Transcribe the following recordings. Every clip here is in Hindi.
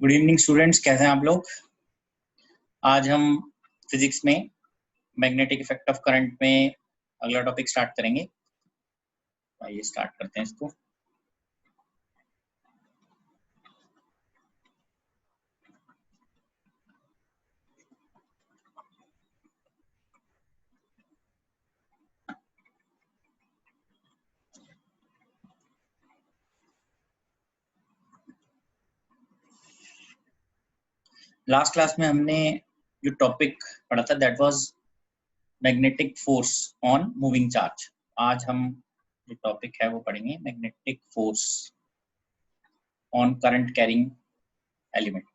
गुड इवनिंग स्टूडेंट्स, कैसे हैं आप लोग। आज हम फिजिक्स में मैग्नेटिक इफेक्ट ऑफ करंट में अगला टॉपिक स्टार्ट करेंगे। आइए स्टार्ट करते हैं इसको। लास्ट क्लास में हमने जो टॉपिक पढ़ा था that was magnetic force on moving charge. आज हम जो टॉपिक है वो पढ़ेंगे magnetic force on current carrying element.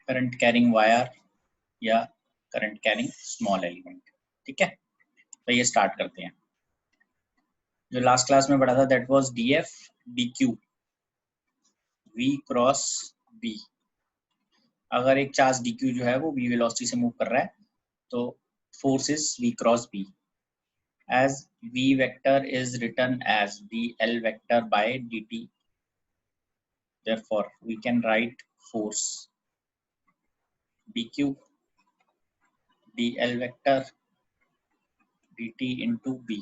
Current carrying wire या करंट कैरिंग स्मॉल एलिमेंट। ठीक है, तो ये स्टार्ट करते हैं। जो लास्ट क्लास में पढ़ा था that was D F D Q v cross b। अगर एक चार्ज dq जो है वो v वेलोसिटी से मूव कर रहा है तो force is v cross b। as v vector is written as dl vector by dt, therefore we can write force dq dl vector dt into b.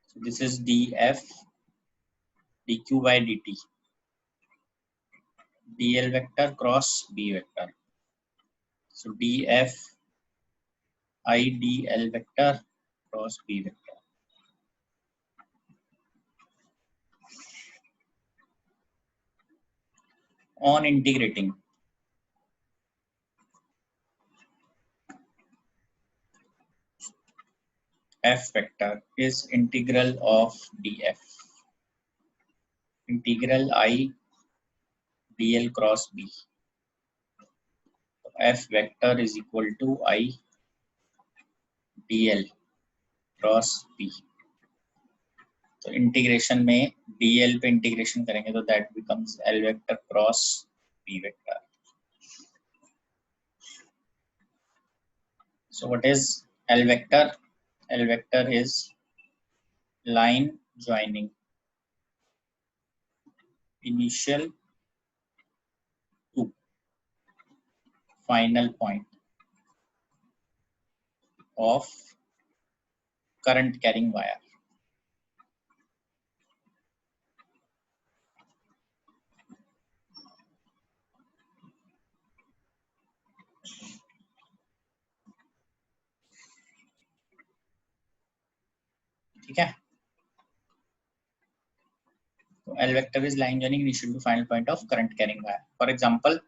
So this is df dq by dt, dl vector cross b vector. So df I dl vector cross b vector. On integrating f vector is integral of df, integral I dl cross b. F vector is equal to I dl cross b। तो इंटीग्रेशन में dl पे इंटीग्रेशन करेंगे तो that becomes l vector cross b vector. So what is l vector? l vector is line joining initial to final point of current carrying wire. ठीक है, तो L vector is line joining initial to final point of current carrying wire. For example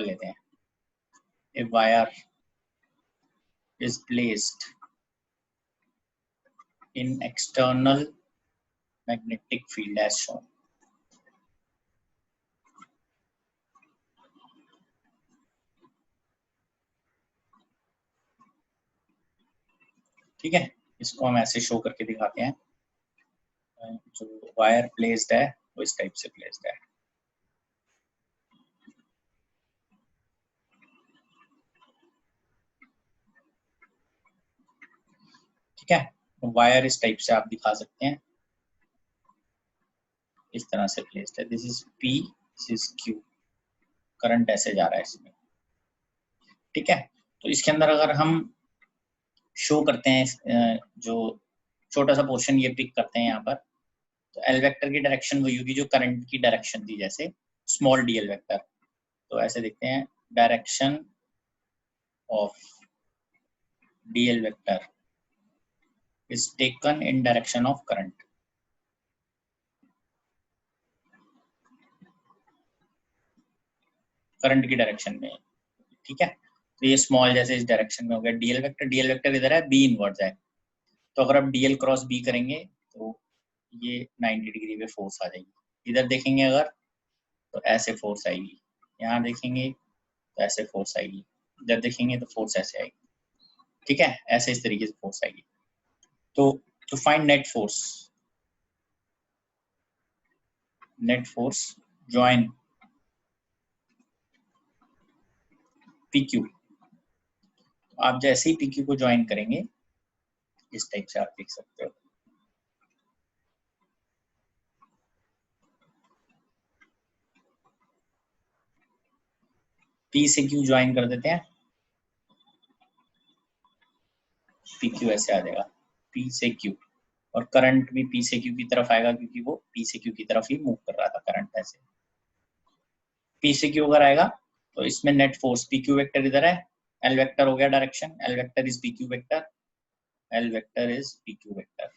लेते हैं। A wire is placed in external magnetic field as shown. ठीक है, इसको हम ऐसे शो करके दिखाते हैं। जो वायर प्लेस्ड है वो इस टाइप से प्लेस्ड है। ठीक है, वायर इस टाइप से आप दिखा सकते हैं, इस तरह से प्लेस्ड है। This is P, this is Q। Current ऐसे जा रहा है इसमें। ठीक है, तो इसके अंदर अगर हम शो करते हैं, जो छोटा सा पोर्शन ये पिक करते हैं यहाँ पर, तो एल वेक्टर की डायरेक्शन वही होगी जो करंट की डायरेक्शन थी, जैसे स्मॉल डी एल वेक्टर। तो ऐसे देखते हैं, direction of D L vector is taken in direction of current. Current की डायरेक्शन में। ठीक है, तो ये स्मॉल जैसे इस डायरेक्शन में हो गया डीएल वेक्टर। डीएल वेक्टर इधर है, बी इनवर्स है, तो अगर आप डीएल क्रॉस बी करेंगे तो ये 90 डिग्री पे फोर्स आ जाएगी। इधर देखेंगे अगर तो ऐसे फोर्स आएगी, यहाँ देखेंगे तो ऐसे फोर्स आएगी, इधर देखेंगे तो फोर्स ऐसे आएगी। ठीक है, ऐसे इस तरीके से फोर्स आएगी। तो to find net force join PQ। आप जैसे ही PQ को ज्वाइन करेंगे इस टाइप से आप लिख सकते हो। पी से क्यू ज्वाइन कर देते हैं, पी क्यू ऐसे आ जाएगा, पी से क्यू, और करंट भी पी से क्यू की तरफ आएगा क्योंकि वो पी से क्यू की तरफ ही मूव कर रहा था करंट। ऐसे पी से क्यू अगर आएगा तो इसमें net force P Q vector इधर है, एल वेक्टर हो गया direction, L vector is P Q vector, L vector is P Q vector,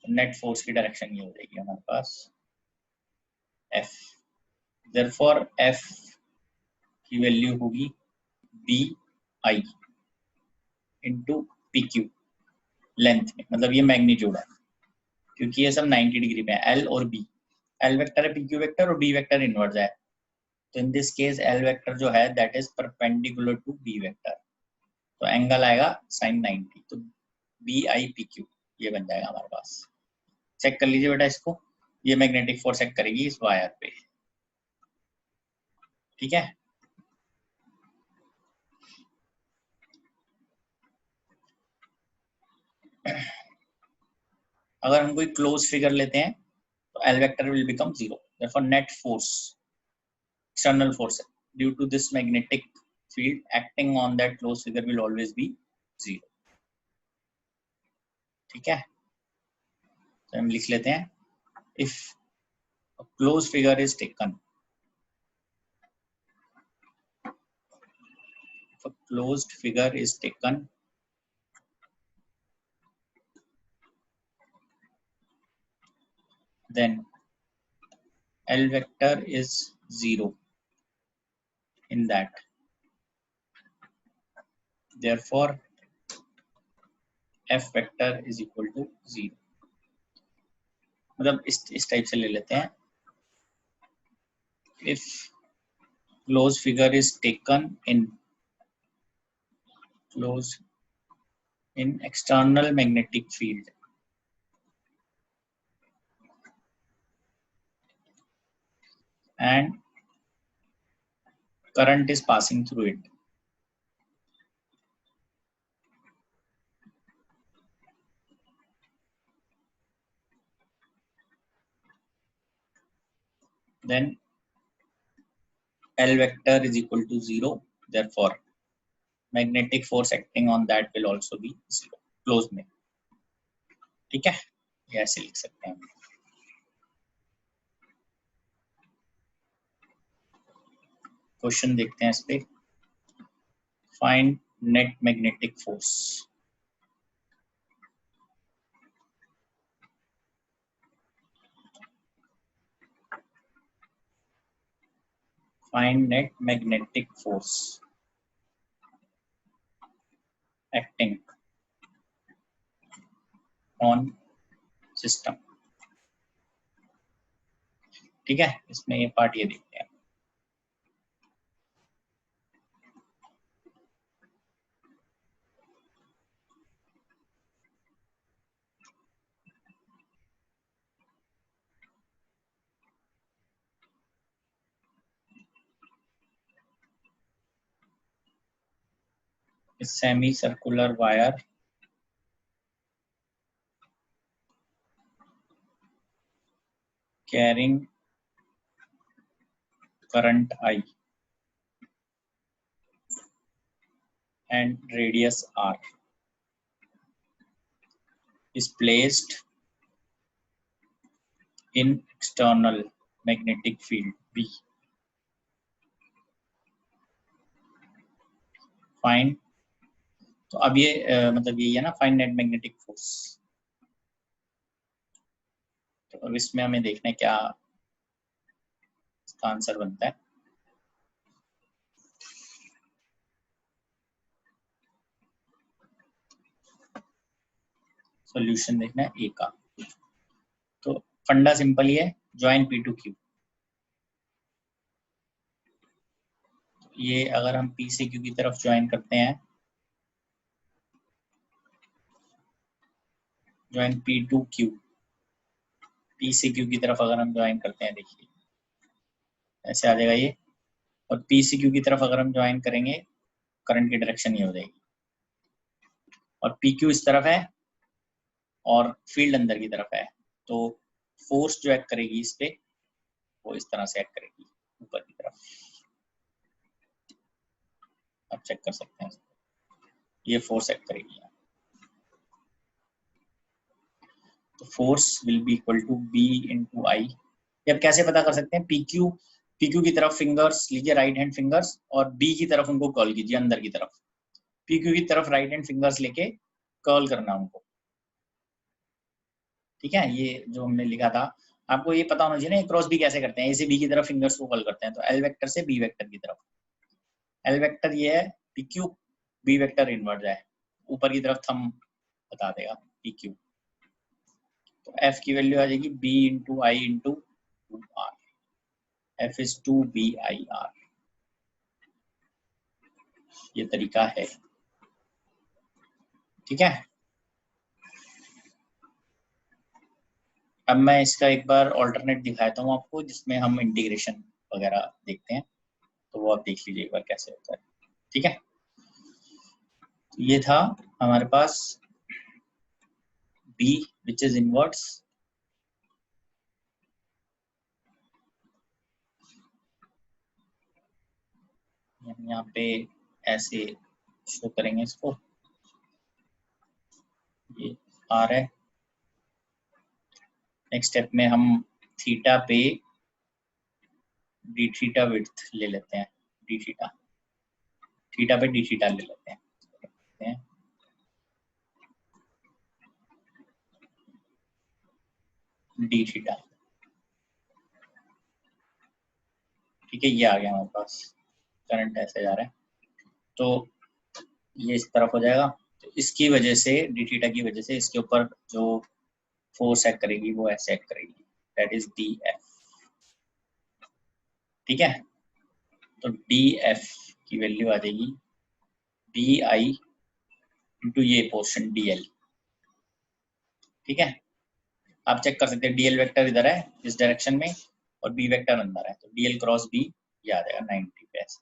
net force की डायरेक्शन ये हो जाएगी हमारे पास एफ। देयरफॉर एफ की वैल्यू होगी B I into P Q length में, मतलब ये मैग्नीट्यूड है क्योंकि ये सब 90 डिग्री में है, एल और बी, एल वेक्टर है पी क्यू वेक्टर और बी वेक्टर इनवर्स है, तो in this case L vector जो है that is perpendicular to B vector, तो एंगल आएगा sin 90, तो बी आई पी क्यू ये बन जाएगा हमारे पास। चेक कर लीजिए बेटा इसको, ये मैग्नेटिक फोर्स एक्ट करेगी इस वायर पे, ठीक है। अगर हम कोई क्लोज फिगर लेते हैं तो L vector will become zero, therefore net force, external force due to this magnetic field acting on that closed figure will always be zero, ठीक है। तो हम लिख लेते हैं if a closed figure is taken, if a closed figure is taken then L vector is zero in that, therefore F vector is equal to zero, मतलब इस टाइप से ले लेते हैं, if closed figure is taken in closed in external magnetic field and current is passing through it, then L vector is equal to zero, therefore magnetic force acting on that will also be zero, closed में, ठीक है, ये ऐसे लिख सकते हैं। क्वेश्चन देखते हैं इस पे, find net magnetic force, find net magnetic force acting on system, ठीक है। इसमें ये पार्ट ये देखते हैं, semi circular wire carrying current I and radius R is placed in external magnetic field B. Find, तो अब ये मतलब ये है ना फाइंड नेट मैग्नेटिक फोर्स, तो अब इसमें हमें देखना है क्या इसका आंसर बनता है। सॉल्यूशन देखना है ए का, तो फंडा सिंपल ही है, ज्वाइन पी टू क्यू, ये अगर हम पी से क्यू की तरफ ज्वाइन करते हैं, join P to Q, P से क्यू की तरफ अगर हम ज्वाइन करते हैं, देखिए ऐसे आ जाएगा ये, और पी से क्यू की तरफ अगर हम ज्वाइन करेंगे करंट की डायरेक्शन ये हो जाएगी, और पी क्यू इस तरफ है और फील्ड अंदर की तरफ है, तो फोर्स जो एक्ट करेगी इस पे वो इस तरह से एक्ट करेगी ऊपर की तरफ। आप चेक कर सकते हैं, ये फोर्स एक्ट करेगी। तो force will be equal to B into I. अब कैसे पता कर सकते हैं? पीक्यू की तरफ फिंगर्स लीजिए, राइट हैंड फिंगर्स, और बी की तरफ उनको कर्ल कीजिए अंदर की तरफ। पीक्यू की तरफ राइट हैंड फिंगर्स लेके कर्ल करना उनको, ठीक है। ये जो हमने लिखा था आपको ये पता होना चाहिए ना, क्रॉस बी कैसे करते हैं। ए से बी की तरफ फिंगर्स को कर्ल करते हैं, तो एल वेक्टर से बी वेक्टर की तरफ। एल वेक्टर ये है पीक्यू, बी वेक्टर इनवर्ट है, ऊपर की तरफ थंब बता देगा पीक्यू। तो एफ की वैल्यू आ जाएगी B into I into R. F is two B I R, ये तरीका है, ठीक है। अब मैं इसका एक बार ऑल्टरनेट दिखाता हूँ आपको, जिसमें हम इंटीग्रेशन वगैरह देखते हैं, तो वो आप देख लीजिए एक बार कैसे होता है, ठीक है। ये था हमारे पास b which is inverse, यहाँ पे ऐसे शो करेंगे इसको, ये r है। नेक्स्ट स्टेप में हम थीटा पे डी थीटा विड्थ ले लेते हैं, डी थीटा, थीटा पे डी थीटा ले लेते हैं, डी थीटा, ठीक है। ये आ गया हमारे पास, करंट ऐसे जा रहा है, तो ये इस तरफ हो जाएगा। तो इसकी वजह से डी थीटा की वजह से इसके ऊपर जो फोर्स एक्ट करेगी वो ऐसे एक्ट करेगी, दैट इज डी एफ, ठीक है। तो डी एफ की वैल्यू आ जाएगी बी आई इंटू ये पोर्शन डी एल, ठीक है। आप चेक कर सकते हैं डीएल वेक्टर इधर है इस डायरेक्शन में और बी वेक्टर अंदर है, तो डीएल क्रॉस बी ये आ जाएगा 90 पे ऐसे।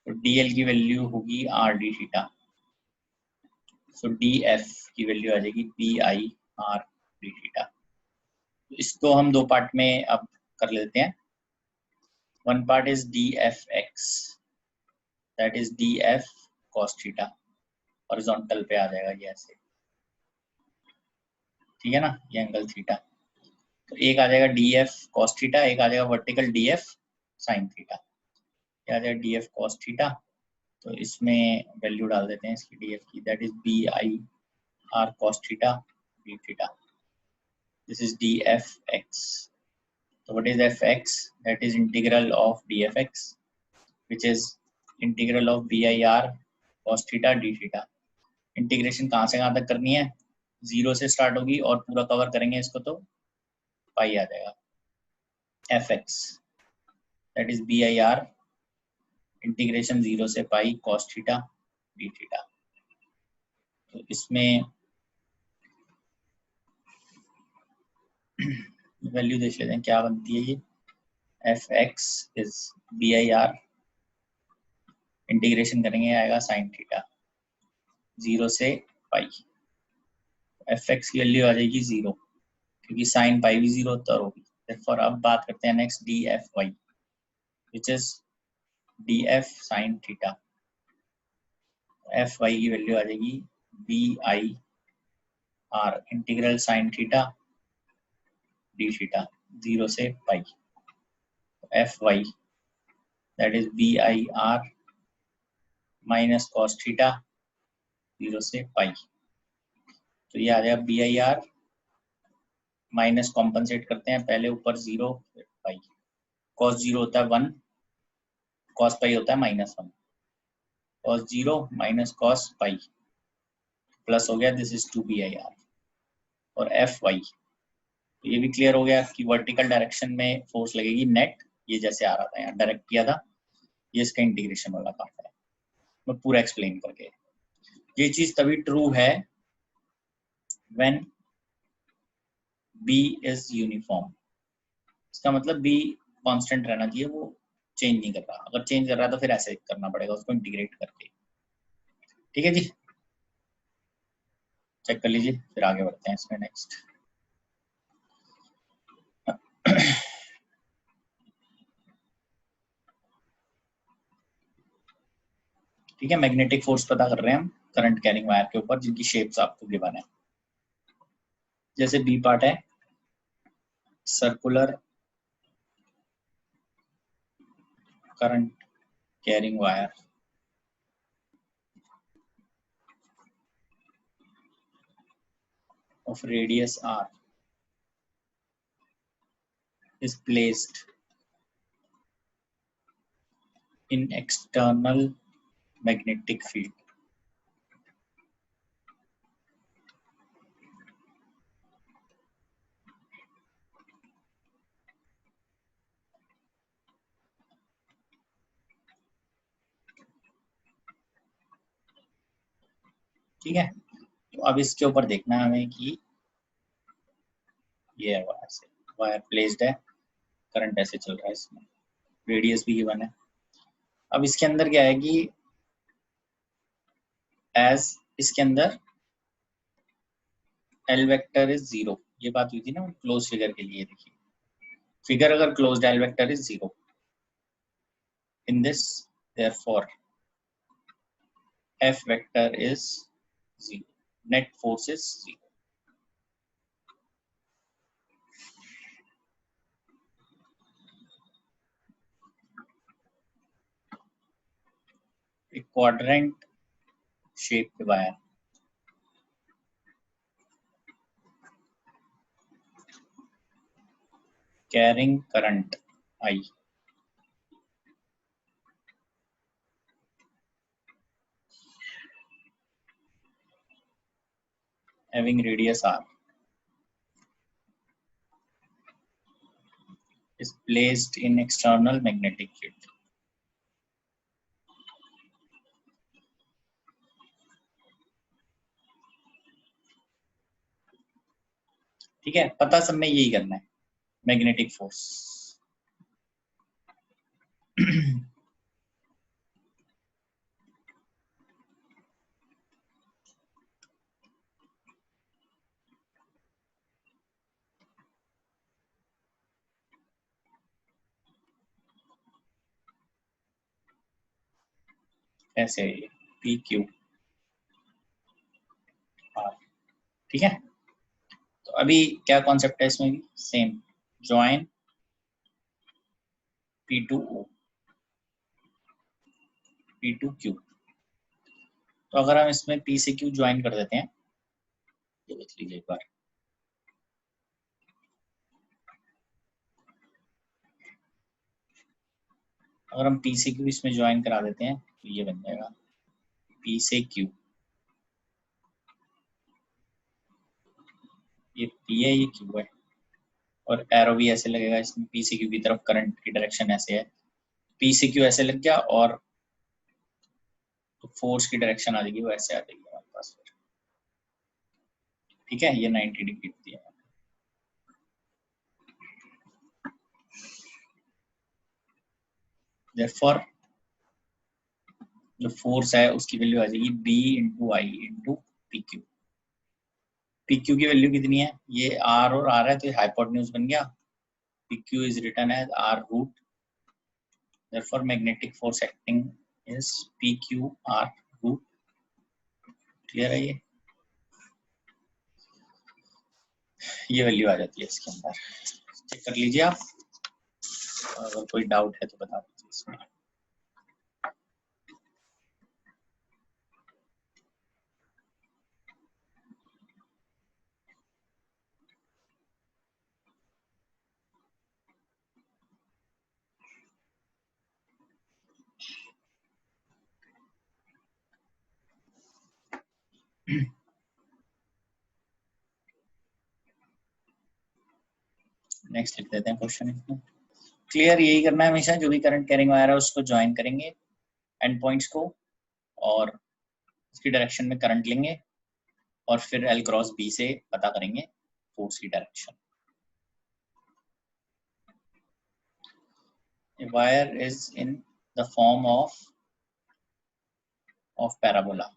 तो डीएल की वैल्यू होगी R D theta, so D F की वैल्यू आ जाएगी B I R D theta. तो इसको हम दो पार्ट में अब कर लेते हैं। One part is D F x, that is D F cos theta, horizontal पे आ जाएगा ये ऐसे, ठीक है ना, ये एंगल थीटा। तो एक आ जाएगा डी एफ कॉस थीटा, एक आ जाएगा vertical D F sine theta. ये आ जाएगा डी एफ कॉस थीटा, तो इसमें वैल्यू डाल देते हैं इसकी डी एफ की, that is B I R cos theta D theta. This is D F X. So what is fx? That is integral of dfx, which is integral of bir cos theta d theta. Integration कहाँ से कहाँ तक करनी है? 0 से स्टार्ट होगी और पूरा कवर करेंगे इसको तो पाई आ जाएगा। fx that is bir integration 0 से पाई cos थीटा d थीटा। तो इसमें वैल्यू देख लेते हैं क्या बनती है। ये fx is bir, इंटीग्रेशन करेंगे आएगा साइन थीटा 0 से पाई। fx की वैल्यू आ जाएगी 0, क्योंकि साइन पाई भी 0 होता है होगी। therefore अब बात करते हैं next D F Y, which is D F sine theta. F Y की वैल्यू आ जाएगी B I R integral sine theta D theta 0 से pi. F Y that is B I R minus cos theta 0 से पाई। तो ये आ जाएगा B I R minus, compensate करते हैं पहले ऊपर 0 फिर पाई। कॉस 0 होता है 1, कॉस पाई होता है -1, cos 0 minus cos pi plus हो गया, this is 2 B I R. और एफ वाई, तो ये भी क्लियर हो गया कि वर्टिकल डायरेक्शन में फोर्स लगेगी नेट, ये जैसे आ रहा था यहाँ डायरेक्ट किया था, ये इसका इंटीग्रेशन वाला पार्ट है, मैं पूरा एक्सप्लेन करके। ये चीज तभी ट्रू है व्हेन बी इज यूनिफॉर्म, इसका मतलब बी कांस्टेंट रहना चाहिए, वो चेंज नहीं कर रहा। अगर चेंज कर रहा है तो फिर ऐसे करना पड़ेगा उसको इंटीग्रेट करके, ठीक है जी। चेक कर लीजिए, फिर आगे बढ़ते हैं इसमें नेक्स्ट। ठीक है, मैग्नेटिक फोर्स पता कर रहे हैं हम करंट कैरिंग वायर के ऊपर, जिनकी शेप्स आपको गिवन है। जैसे बी पार्ट है circular current carrying wire of radius r is placed in external magnetic field. ठीक है, तो अब इसके ऊपर देखना है हमें कि ये वायर प्लेस्ड है, करंट ऐसे चल रहा है, इसमें रेडियस भी गिवन है। अब इसके अंदर क्या है कि एज इसके अंदर एल वेक्टर इज 0, ये बात हुई थी ना क्लोज फिगर के लिए। देखिए फिगर अगर closed L vector is 0 in this, therefore F vector is 0, net force is 0. A quadrant shaped wire carrying current I having radius r is placed in external magnetic field. ठीक है, पता सब में यही करना है, मैग्नेटिक फोर्स। ऐसे पी क्यू आर। ठीक है, तो अभी क्या कॉन्सेप्ट है इसमें भी same, join P to O P to Q. तो अगर हम इसमें पी से क्यू ज्वाइन कर देते हैं, ये देख लीजिए एक बार, अगर हम पी से क्यू इसमें ज्वाइन करा देते हैं तो ये बन जाएगा पी से क्यू, ये पी है ये क्यू है, और एरो भी ऐसे लगेगा इसमें, पी से क्यू की तरफ करंट की डायरेक्शन ऐसे है, पी से क्यू ऐसे लग गया, और तो फोर्स की डायरेक्शन आ जाएगी वो ऐसे आ जाएगी हमारे पास फिर। ठीक है, ये 90 डिग्री होती है। Therefore जो फोर्स है उसकी वैल्यू आ जाएगी B into I into P Q. P Q की वैल्यू कितनी है, ये आर और आर है तो ये हाइपोटेन्यूज बन गया, P Q is written as R root, therefore magnetic force acting is P Q R root. Clear है, ये वैल्यू आ जाती है इसके अंदर, चेक कर लीजिए आप, अगर कोई डाउट है तो बता दीजिए इसमें। नेक्स्ट लिख देते हैं क्वेश्चन इसमें। क्लियर, यही करना है हमेशा, जो भी करंट कैरिंग वायर है उसको ज्वाइन करेंगे एंड पॉइंट्स को, और उसकी डायरेक्शन में करंट लेंगे, और फिर एल क्रॉस बी से पता करेंगे फोर्स की direction. A wire is in the form of parabola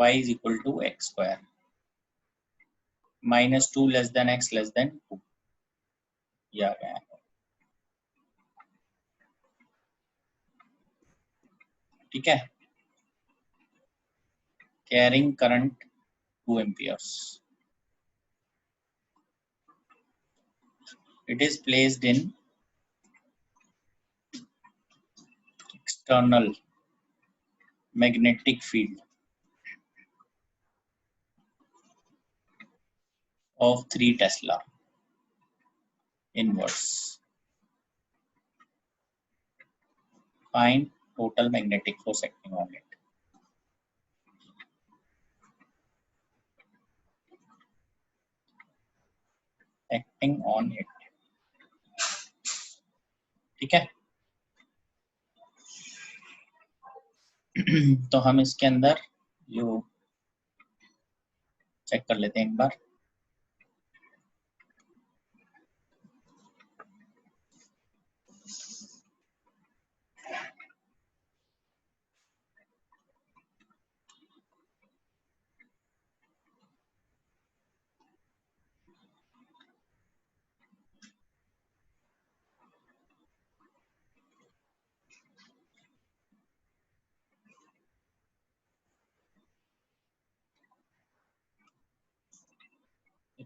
y is equal to x square, minus 2 less than x less than 2. ये आ गया है, ठीक है. Carrying current 2 amperes. It is placed in external magnetic field of 3 Tesla inverse. Find total magnetic force acting on it. Acting on it. ठीक है. तो हम इसके अंदर जो चेक कर लेते हैं एक बार.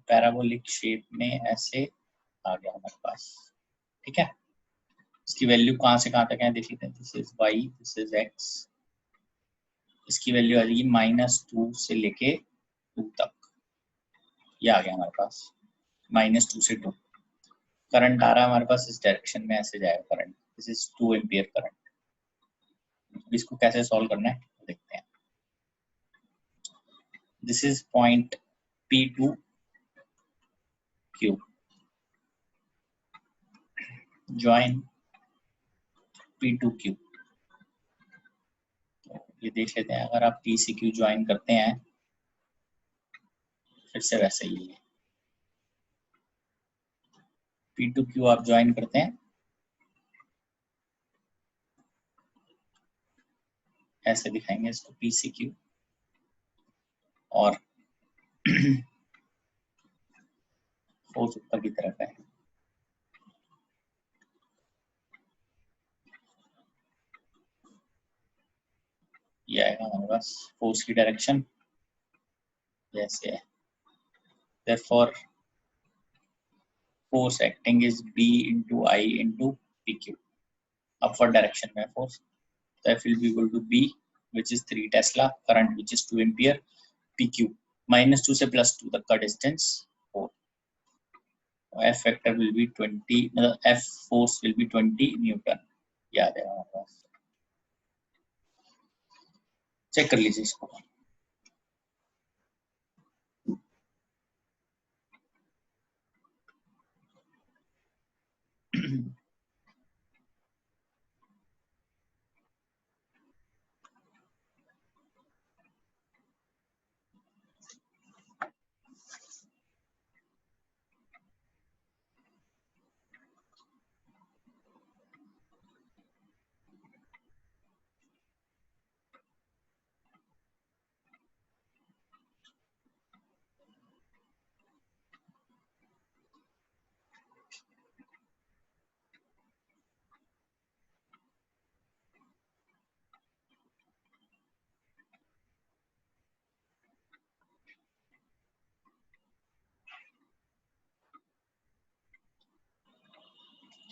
पैराबोलिक शेप में ऐसे आ गया हमारे पास, ठीक है. इसकी वैल्यू कहाँ से कहाँ तक है देख लेते हैं. This is y, this is x. इसकी वैल्यू आ जाएगी -2 से लेके 2 तक. ये आ गया हमारे पास -2 से 2. करंट आ रहा है हमारे पास इस डायरेक्शन में, ऐसे जाएगा current. This is 2 ampere current. इसको कैसे सॉल्व करना है देखते हैं. This is point P2 Q. Join P2Q. ये देख लेते हैं. अगर आप P से Q ज्वाइन करते हैं फिर से वैसे ही है. P2Q आप ज्वाइन करते हैं ऐसे दिखाएंगे इसको, P से Q. और फोर्स ऊपर की तरफ है. ये आएगा हमारे पास फोर्स की डायरेक्शन जैसे है. therefore force acting is B into I into PQ. upward direction में force, so F will be equal to B which is 3 Tesla, current which is 2 ampere, PQ -2 से +2 तक का distance 4. F factor will be 20, F force will be 20 Newton. याद है हमारे पास. चेक कर लीजिए इसको.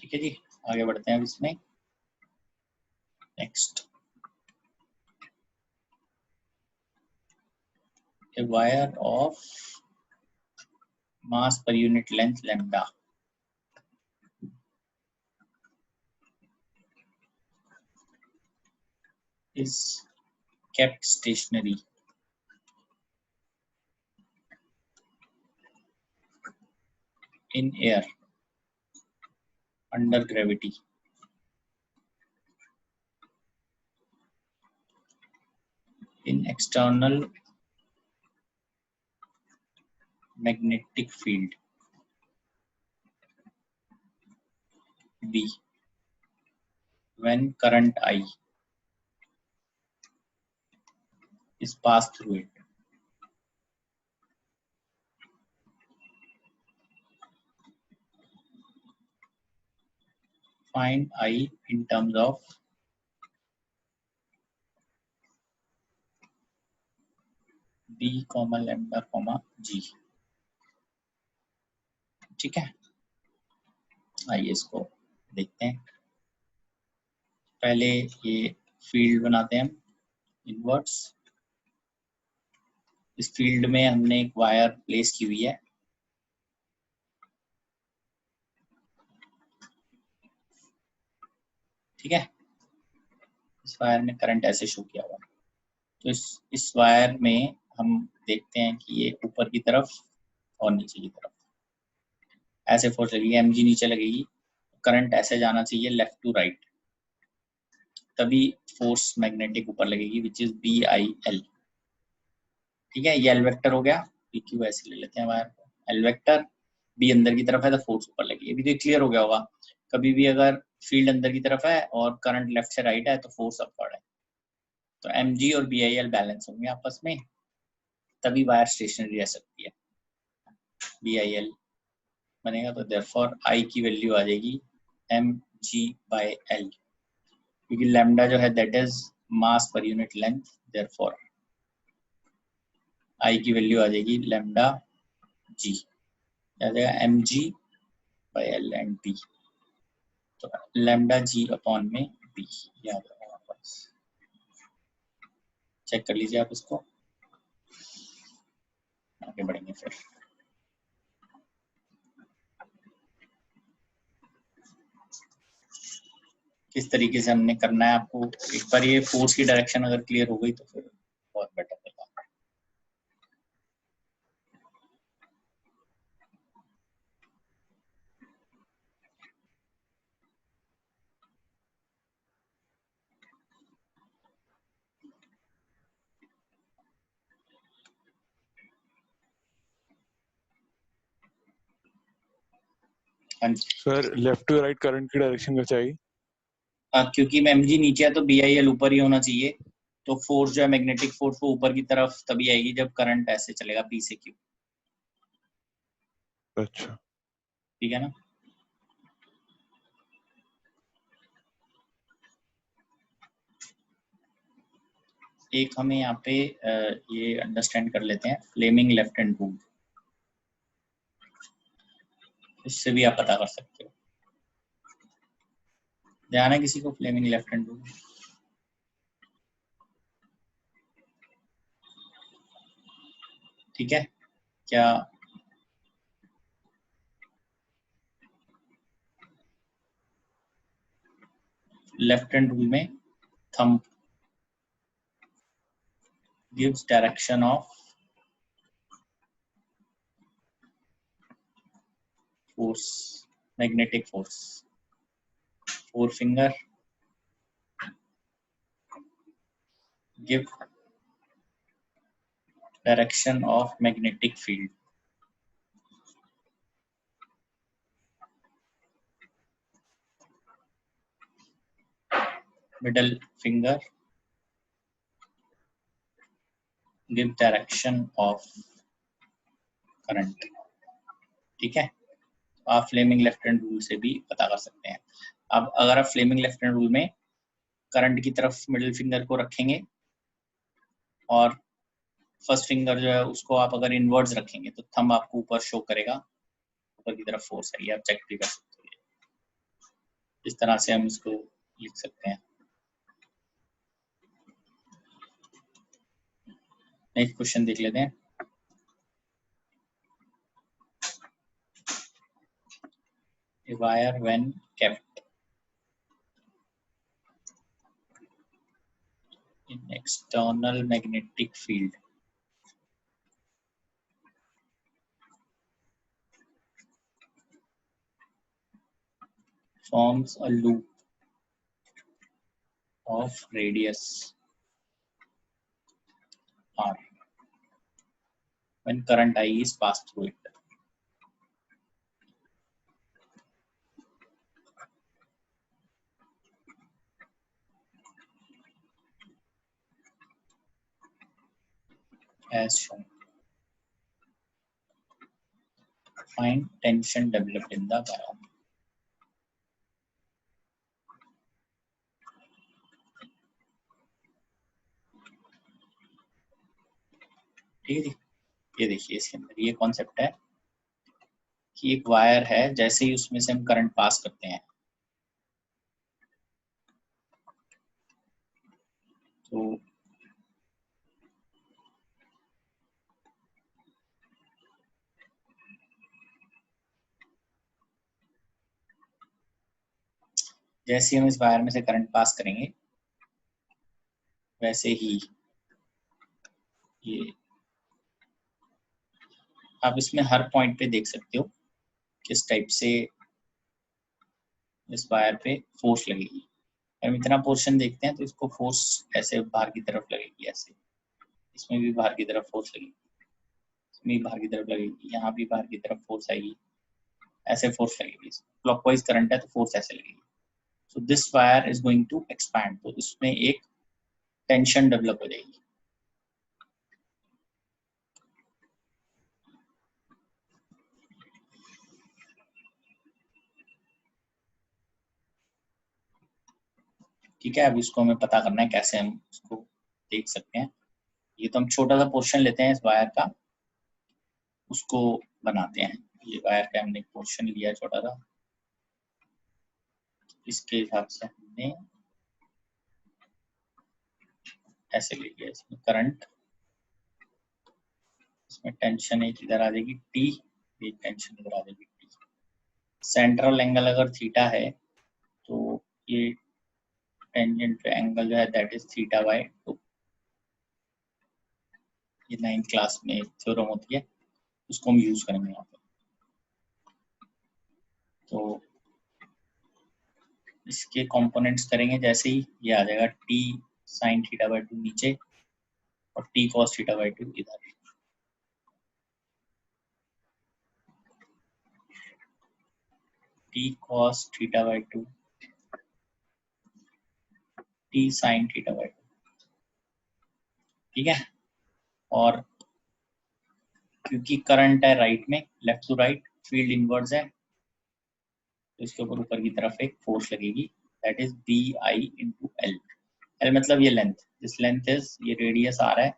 ठीक है जी, आगे बढ़ते हैं अब इसमें. Next, a wire of mass per unit length lambda is kept stationary in air under gravity in external magnetic field B when current I is passed through it. Find I in terms of B, lambda, G. ठीक है, आइए इसको देखते हैं। पहले ये फील्ड बनाते हैं हम इनवर्ट्स। इस फील्ड में हमने एक वायर प्लेस की हुई है, ठीक है। इस वायर में करंट ऐसे शो किया हुआ, तो इस वायर में हम देखते हैं कि ये ऊपर की तरफ और नीचे की तरफ ऐसे फोर्स लगेगी, mg नीचे लगेगी, करंट ऐसे जाना चाहिए लेफ्ट टू राइट, तभी फोर्स मैग्नेटिक ऊपर लगेगी, विच इज BIL। ठीक है, ये एल वेक्टर हो गया, PQ ऐसे ले लेते हैं वायर को, एल वेक्टर, B अंदर की तरफ है तो फोर्स ऊपर लगेगी। अभी तो क्लियर हो गया होगा, कभी भी अगर फील्ड अंदर की तरफ है और करंट लेफ्ट से राइट है तो फोर्स अपवर्ड है, तो mg और BIL बैलेंस होंगे आपस में, तभी वायर स्टेशनरी रह सकती है। BIL बनेगा तो देयरफॉर I की वैल्यू आ जाएगी mg/l, क्योंकि लैम्डा जो है दैट इज मास पर यूनिट लेंथ, देयरफॉर I की वैल्यू आ जाएगी लैम्डा g, आ जाएगा mg/l एंड b, तो लैम्डा g अपॉन में b, याद रखना बस, चेक कर लीजिए आप इसको, आगे बढ़ेंगे फिर। किस तरीके से हमने करना है आपको एक बार ये फोर्स की डायरेक्शन अगर क्लियर हो गई तो फिर बहुत बेटर होगा। Sir left to right current की डायरेक्शन क्या चाहिए? क्योंकि mg नीचे है तो BIL ऊपर ही होना चाहिए, तो फोर्स जो है मैग्नेटिक फोर्स वो ऊपर की तरफ तभी आएगी जब करंट ऐसे चलेगा P से Q। अच्छा, ठीक है ना। एक हमें यहाँ पे ये अंडरस्टैंड कर लेते हैं फ्लेमिंग लेफ्ट हैंड रूल, इससे भी आप पता कर सकते हो। ध्यान है किसी को फ्लेमिंग लेफ्ट हैंड रूल? ठीक है, क्या लेफ्ट हैंड रूल में thumb gives direction of force, magnetic force, forefinger give direction of magnetic field, middle finger give direction of current। ठीक है, आप फ्लेमिंग लेफ्ट हैंड रूल से भी पता कर सकते हैं। अब अगर आप फ्लेमिंग लेफ्ट हैंड रूल में करंट की तरफ मिडिल फिंगर को रखेंगे और फर्स्ट फिंगर जो है उसको आप अगर इनवर्ड्स रखेंगे तो थंब आपको ऊपर शो करेगा, ऊपर की तरफ फोर्स है, ये आप चेक भी कर सकते हैं। इस तरह से हम इसको लिख सकते हैं। नेक्स्ट क्वेश्चन देख लेते हैं। A wire when kept in external magnetic field forms a loop of radius r when current I is passed through it. as shown. Find tension developed in the wire. ठीक है, ये देखिए इसके अंदर ये कॉन्सेप्ट है कि एक वायर है, जैसे ही उसमें से हम करंट पास करते हैं तो जैसे हम इस वायर में से करंट पास करेंगे वैसे ही ये आप इसमें हर पॉइंट पे देख सकते हो किस टाइप से इस वायर पे फोर्स लगेगी। हम इतना पोर्शन देखते हैं तो इसको फोर्स ऐसे बाहर की तरफ लगेगी, ऐसे इसमें भी बाहर की तरफ फोर्स लगेगी, इसमें भी बाहर की तरफ लगेगी, यहाँ भी बाहर की तरफ फोर्स आएगी, ऐसे फोर्स लगेगी। क्लॉकवाइज करंट है तो फोर्स ऐसे लगेगी। So this wire is going to expand, तो इसमें एक टेंशन डेवलप हो जाएगी। ठीक है, अब इसको हमें पता करना है कैसे हम इसको देख सकते हैं। ये तो हम छोटा सा पोर्शन लेते हैं इस वायर का, उसको बनाते हैं। ये वायर का हमने एक पोर्शन लिया छोटा सा, इसके हिसाब से हमने ऐसे ले लिया। इसमें करंट, इसमें टेंशन एक इधर आ जाएगी टी, एक टेंशन इधर आ जाएगी टी। सेंट्रल एंगल अगर थीटा है तो ये टेंजेंट एंगल जो है दैट इज थीटा बाय 2। ये 9th क्लास में थ्योरम होती है, उसको हम यूज करेंगे यहाँ पे। तो इसके कंपोनेंट्स करेंगे जैसे ही ये आ जाएगा टी साइन थीटा बाय 2 नीचे और टी कॉस थीटा बाय 2 इधर। T cos theta by 2 T sine theta by 2, ठीक है। और क्योंकि करंट है राइट में, left to right field inverse है, तो इसके ऊपर की तरफ एक फोर्स लगेगी that is B I into L. L मतलब ये लेंथ, दिस लेंथ इज, ये रेडियस आ रहा है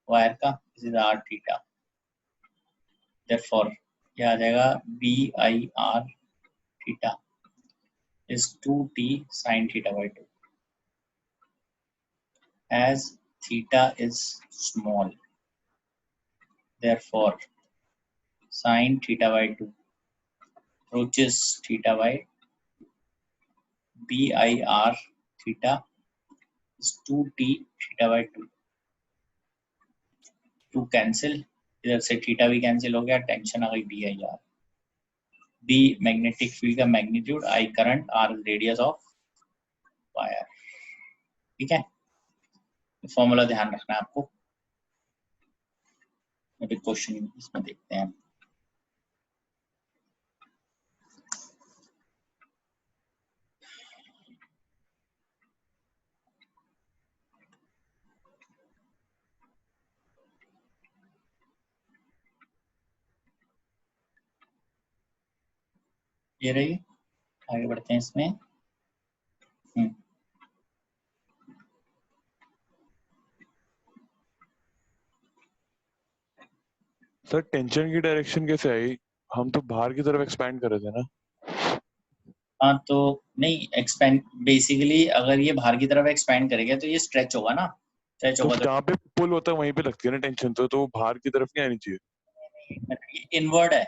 वायर का, this is R theta. Therefore ये आ जाएगा B I R theta is 2t sin theta by 2 as theta is small, therefore sin theta by 2 approaches theta by bir theta is 2t theta by 2 to cancel, इधर से थीटा भी कैंसिल हो गया, टेंशन आ गई B I R. B magnetic field का magnitude, I current, R radius of wire. ठीक है, फॉर्मूला ध्यान रखना है आपको। अभी क्वेश्चन इसमें देखते हैं। ये रही, आगे बढ़ते हैं इसमें। सर टेंशन की डायरेक्शन कैसे आई? हम तो बाहर की तरफ एक्सपैंड कर रहे थे ना। हाँ तो नहीं, एक्सपेंड बेसिकली अगर ये बाहर की तरफ एक्सपेंड करेगा तो ये स्ट्रेच होगा ना, स्ट्रेच तो होगा तो जहाँ पे पुल होता है वहीं पे लगती है ना टेंशन, तो वो बाहर की तरफ नहीं आनी चाहिए। ये इनवर्ड है,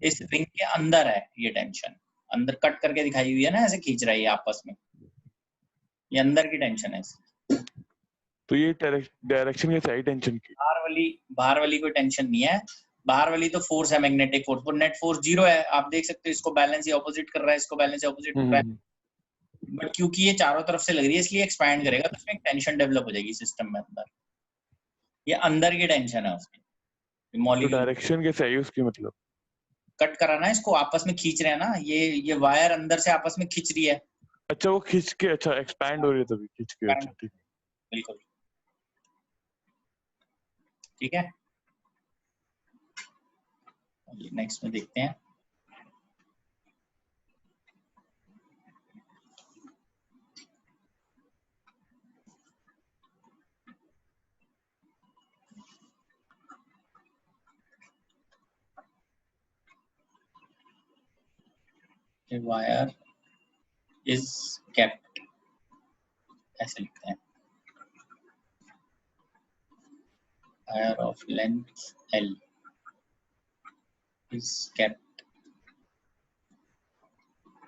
इस रिंग के अंदर है ये टेंशन, अंदर कट करके दिखाई हुई है ना, ऐसे खींच रहा है ये आपस में, ये अंदर की टेंशन है। तो ये डायरेक्शन कैसे आई टेंशन की? बाहर वाली कोई टेंशन नहीं है, बाहर वाली तो फोर्स है, मैग्नेटिक फोर्स, पर नेट फोर्स 0 है। आप देख सकते हो इसको बैलेंस ही ऑपोजिट कर रहा है, इसको बैलेंस ही ऑपोजिट कर रहा है, बट क्योंकि ये चारों तरफ से लग रही है इसलिए एक्सपैंड करेगा, तो उसमें एक टेंशन डेवलप हो जाएगी सिस्टम में अंदर। ये अंदर की टेंशन है उसकी, तो डायरेक्शन कैसे आई उसकी? मतलब कट कराना है, इसको आपस में खींच रहे हैं ना, ये वायर अंदर से आपस में खींच रही है। अच्छा वो खींच के, अच्छा एक्सपैंड हो रही है तभी खींच के, अच्छा ठीक। बिल्कुल। ठीक है, नेक्स्ट में देखते हैं। वायर इज केप्ट, ऐसे लिखते हैं, wire of length L is kept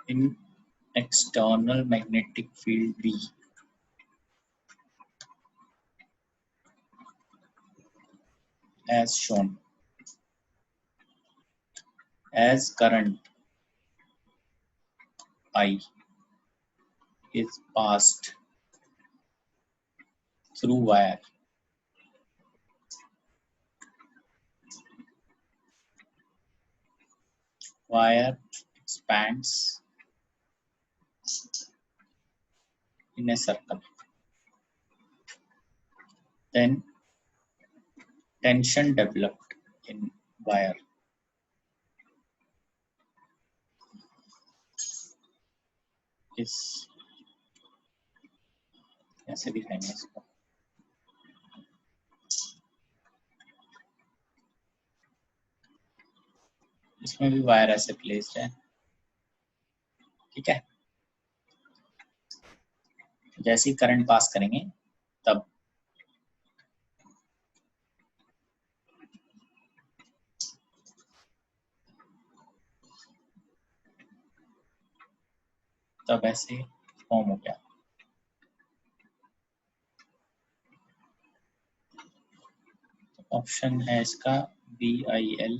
in external magnetic field B as shown, as current I is passed through wire. Wire expands in a circle. Then tension developed in wire is, ऐसे दिखाएंगे इसको, इसमें भी वायर ऐसे प्लेस्ड है। ठीक है, जैसे ही करंट पास करेंगे तब ऐसे फॉर्म हो गया। ऑप्शन है इसका BIL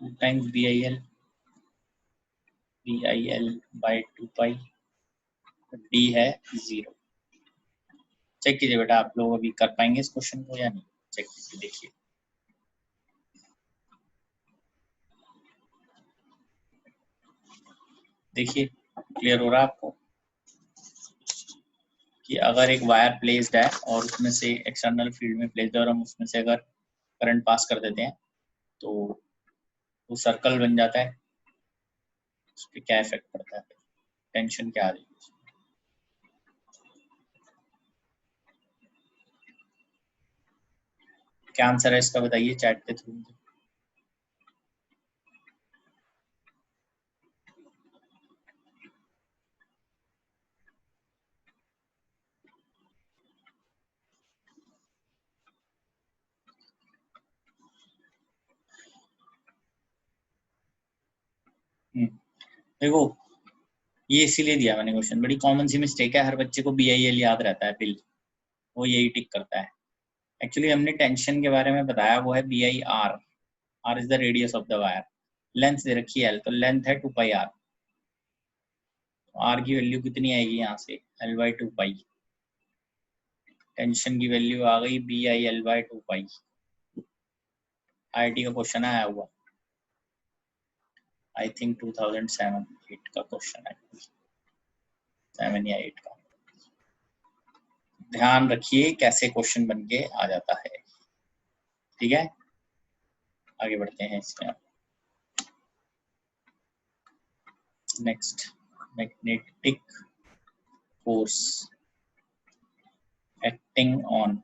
2 times BIL by 2 pi, D है 0। चेक कीजिए बेटा, आप लोग अभी कर पाएंगे इस क्वेश्चन को या नहीं, चेक कीजिए, देखिए। देखिए क्लियर हो रहा है आपको कि अगर एक वायर प्लेस्ड है और उसमें से एक्सटर्नल फील्ड में प्लेस्ड है और हम उसमें से अगर करंट पास कर देते हैं तो वो सर्कल बन जाता है, उस पर क्या इफेक्ट पड़ता है, टेंशन क्या आ रही है। क्या आंसर है इसका बताइए चैट के थ्रू। देखो ये इसीलिए दिया मैंने क्वेश्चन, बड़ी कॉमन सी मिस्टेक है, हर बच्चे को BIL याद रहता है, बिल, वो यही टिक करता है। एक्चुअली हमने टेंशन के बारे में बताया, वो है BIR, R is the radius of the wire, length दे रखी है L, तो लेंथ है 2 pi R, R की वैल्यू कितनी आएगी यहाँ से L/2 pi, टेंशन की वैल्यू आ गई BIL/2 pi। IIT का क्वेश्चन आया हुआ, आई थिंक 2007-8 का क्वेश्चन है, 7 या 8 का। ध्यान रखिए कैसे क्वेश्चन बन के आ जाता है। ठीक है, आगे बढ़ते हैं इसमें। Next, magnetic force acting on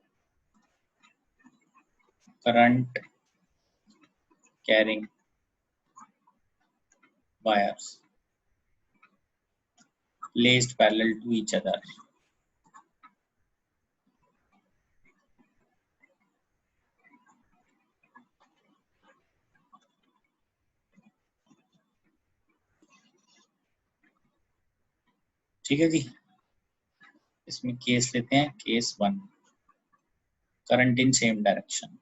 current carrying wires placed parallel to each other. ठीक है जी, इसमें केस लेते हैं, case 1, current in same direction.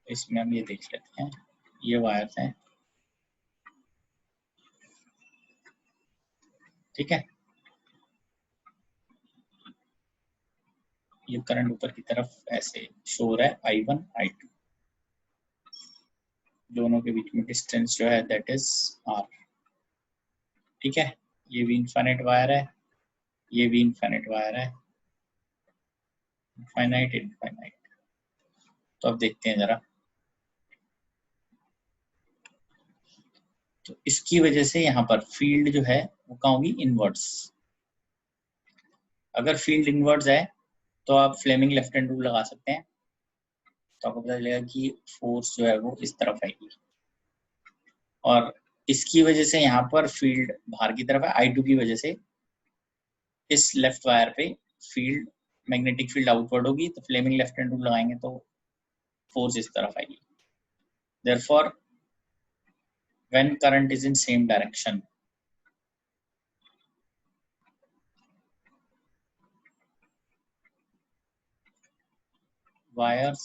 इसमें हम ये देख लेते हैं, ये वायर्स हैं, ठीक है, ये करंट ऊपर की तरफ ऐसे शो हो रहा है I1 I2, दोनों के बीच में डिस्टेंस जो है दैट इज R। ठीक है, ये भी इनफाइनाइट वायर है, ये भी इनफाइनाइट वायर है, इनफाइनाइट इनफाइनाइट। तो अब देखते हैं जरा, तो इसकी वजह से यहाँ पर फील्ड जो है वो कहाँ होगी, इनवर्ड्स। अगर फील्ड इनवर्ड्स है तो आप फ्लेमिंग लेफ्ट हैंड रूल लगा सकते हैं, तो आपको पता चलेगा कि फोर्स जो है वो इस तरफ आएगी, और इसकी वजह से यहाँ पर फील्ड बाहर की तरफ है, I2 की वजह से इस लेफ्ट वायर पे फील्ड, मैग्नेटिक फील्ड आउटवर्ड होगी, तो फ्लेमिंग लेफ्ट हैंड रूल लगाएंगे तो फोर्स इस तरफ आएगी। Therefore when current is in same direction, wires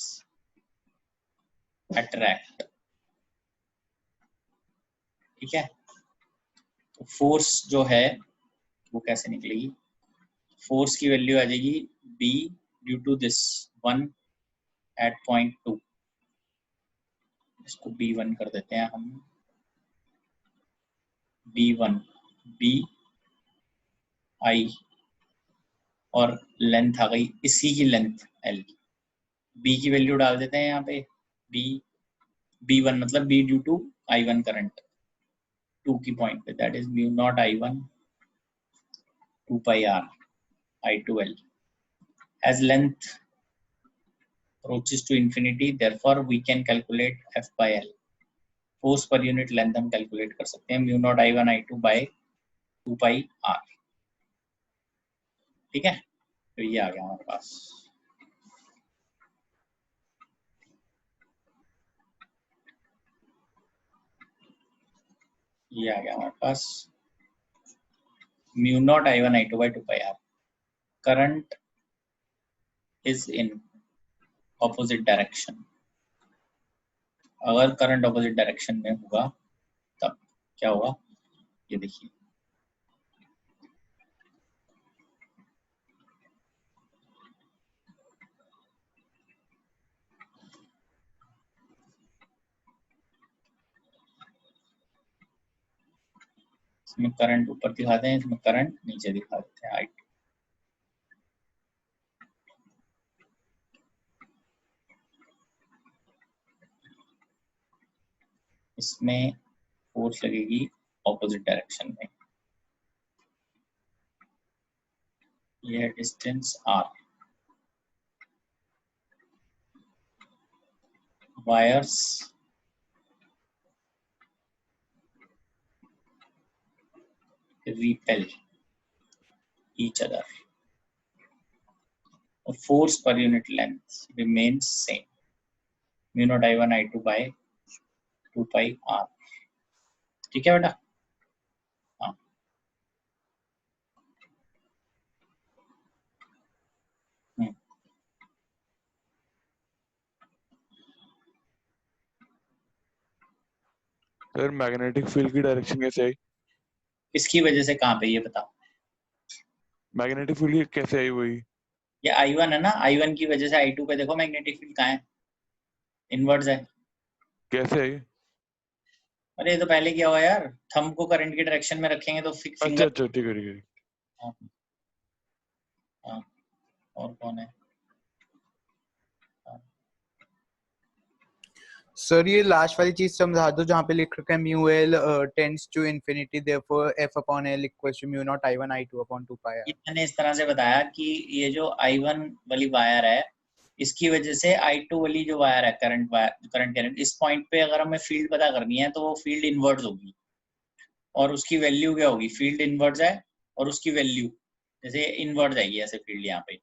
attract. ठीक है, तो फोर्स जो है वो कैसे निकलेगी, फोर्स की वैल्यू आ जाएगी B due to this 1 at point 2, इसको B1 कर देते हैं हम, B1 B I, और लेंथ आ गई इसी की लेंथ L, B की वैल्यू डाल देते हैं यहाँ पे, B1 मतलब B due to I1 current 2 की पॉइंट पे, that is mu not I1 2 pi R I2L। as length approaches to infinity, therefore we can calculate F by L, force per unit length हम कैलकुलेट कर सकते हैं mu not I1 I2 by 2 pi R। ठीक है, तो ये आ गया हमारे पास। ये आ गया हमारे पास mu not I1 I2 by 2 pi R। Current is in opposite direction, अगर करंट ऑपोजिट डायरेक्शन में होगा तब क्या होगा, ये देखिए, इसमें करंट ऊपर दिखाते हैं, इसमें करंट नीचे दिखा देते हैं I2। इसमें फोर्स लगेगी ऑपोजिट डायरेक्शन में, यह distance R, wires repel each other, force per unit length remains same, mu naught I1 I2 by 2 pi R। ठीक है बेटा, हाँ सर मैग्नेटिक फील्ड की डायरेक्शन कैसे आई, इसकी वजह से कहाँ पे ये बताओ, मैग्नेटिक फील्ड कैसे आई वही, ये I1 है ना, I1 की वजह से I2 पे देखो मैग्नेटिक फील्ड कहाँ है, इनवर्ड्स है। कैसे आई, अरे ये तो पहले क्या हुआ यार, थंब को करंट की डायरेक्शन में रखेंगे तो अच्छा फिंगर। अच्छा ठीक है ठीक है। हाँ, हाँ, और कौन है, सर ये लास्ट वाली चीज समझा दो जहाँ पे लिख रखा है mu L tends to infinity therefore F upon L equals to mu not I1 I2 upon 2 pi. ये मैंने इस तरह से बताया कि ये जो I1 वाली वायर है, इसकी वजह से I2 वाली जो वायर है, करंट वायर, करंट इस पॉइंट पे अगर हमें फील्ड पता करनी है तो वो फील्ड इनवर्ड्स होगी, और उसकी वैल्यू क्या होगी, फील्ड इनवर्ड्स है और उसकी वैल्यू जैसे इनवर्ड्स आएगी ऐसे फील्ड यहाँ पे,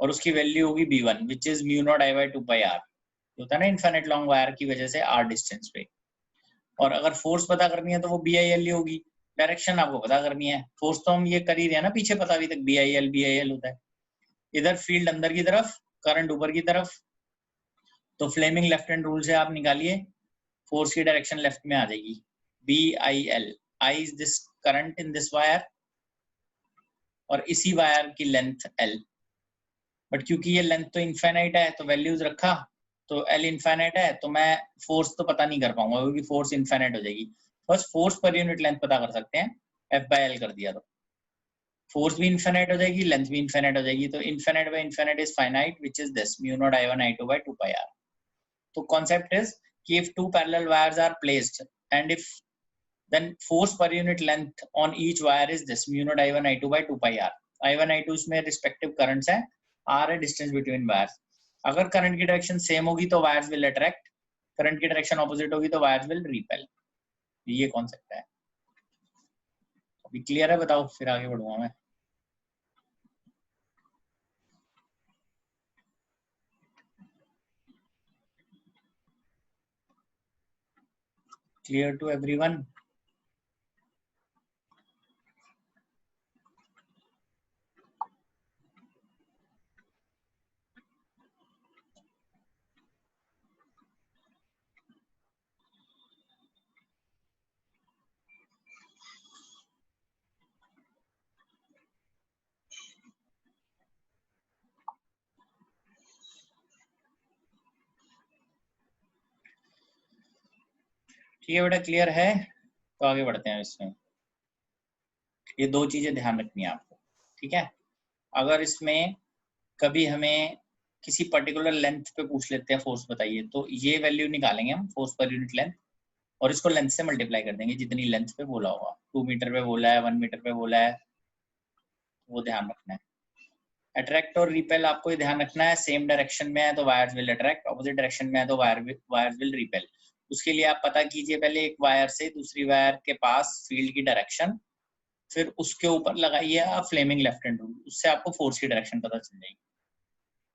और उसकी वैल्यू होगी B1 which is mu not I by 2 pi R, होता है ना इनफिनिट लॉन्ग वायर की वजह से R डिस्टेंस पे। और अगर फोर्स पता करनी है तो वो BIL होगी, डायरेक्शन आपको पता करनी है, फोर्स तो हम ये कर ही रहे हैं ना पीछे, पता अभी तक BIL होता है। इधर फील्ड अंदर की तरफ, करंट ऊपर की तरफ, तो फ्लेमिंग लेफ्ट हैंड रूल से आप निकालिए, फोर्स की डायरेक्शन लेफ्ट में आ जाएगी, BIL, I is this current in this wire, और इसी वायर की लेंथ L। बट क्योंकि ये लेंथ तो इनफाइनाइट है तो वैल्यूज रखा, तो एल इनफाइनाइट है तो मैं फोर्स तो पता नहीं कर पाऊंगा क्योंकि फोर्स इनफाइनाइट हो जाएगी। बस फोर्स पर यूनिट लेंथ पता कर सकते हैं, एफ बाय एल कर दिया तो फोर्स भी इनफाइनाइट हो जाएगी, लेंथ भी इनफाइनाइट हो जाएगी। तो infinite by infinite is finite which is this mu not I1 I2 by 2 pi r। तो कॉन्सेप्ट इज कि if two parallel wires are placed and if then force per unit length on each wire is this mu naught I1 I2 by 2 pi r। I1 I2 इसमें रिस्पेक्टिव करंट्स हैं, r है डिस्टेंस बिटवीन वायर्स। अगर करंट की डायरेक्शन सेम होगी तो वायर्स विल अट्रैक्ट, करंट की डायरेक्शन ऑपोजिट होगी तो वायर्स विल रिपेल। ये कॉन्सेप्ट है। अभी क्लियर है? बताओ फिर आगे बढ़ूंगा मैं। Clear to everyone? ठीक है बेटा, क्लियर है? तो आगे बढ़ते हैं इसमें। ये दो चीजें ध्यान रखनी है आपको, ठीक है? अगर इसमें कभी हमें किसी पर्टिकुलर लेंथ पे पूछ लेते हैं फोर्स बताइए, तो ये वैल्यू निकालेंगे हम फोर्स पर यूनिट लेंथ और इसको लेंथ से मल्टीप्लाई कर देंगे जितनी लेंथ पे बोला होगा। 2 मीटर पे बोला है, 1 मीटर पे बोला है, वो ध्यान रखना है। अट्रैक्ट और रिपेल आपको ये ध्यान रखना है, सेम डायरेक्शन में है तो wires will attract, opposite direction में है तो वायर्स विल रिपेल। उसके लिए आप पता कीजिए पहले एक वायर से दूसरी वायर के पास फील्ड की डायरेक्शन, फिर उसके ऊपर लगाइए आप फ्लेमिंग लेफ्ट हैंड रूल, उससे आपको फोर्स की डायरेक्शन पता चल जाएगी।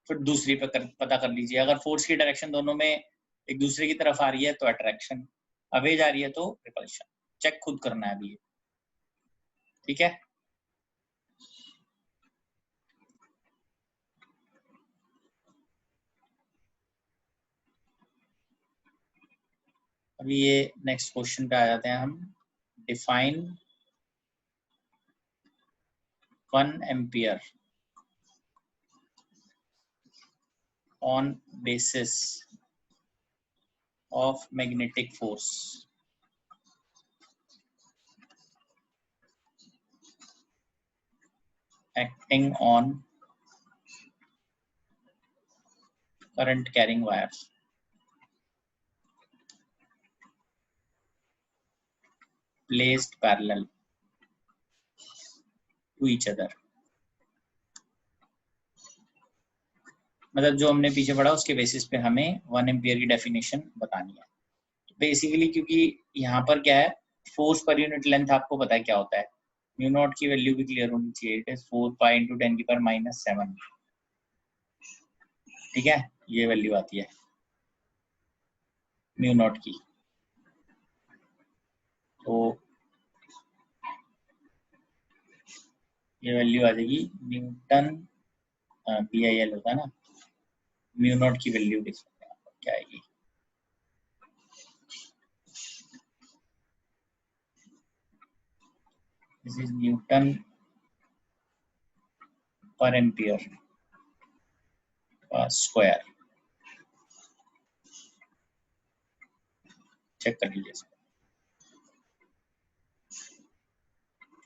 फिर दूसरी पे पता कर लीजिए, अगर फोर्स की डायरेक्शन दोनों में एक दूसरे की तरफ आ रही है तो अट्रैक्शन, अवे जा रही है तो रिपल्शन। चेक खुद करना है अभी, ठीक है? अभी ये नेक्स्ट क्वेश्चन पे आ जाते हैं हम। Define 1 ampere on basis of magnetic force acting on current carrying wires placed parallel to each other। मतलब जो हमने पीछे पढ़ा उसके बेसिस पे हमें 1 एम्पियर की डेफिनेशन बतानी है। तो बेसिकली क्योंकि यहाँ पर क्या है, फोर्स पर यूनिट लेंथ आपको पता है क्या होता है, म्यू नॉट की वैल्यू भी क्लियर होनी चाहिए, इट इज 4 पाई इंटू 10 की पावर -7। ठीक है, ये वैल्यू आती है म्यू नॉट की। तो ये वैल्यू आ जाएगी न्यूटन BIL होता है ना, म्यू नॉट की वैल्यू क्या आएगी, दिस इज न्यूटन पर एम्पियर स्क्वायर। चेक कर लीजिए इसको,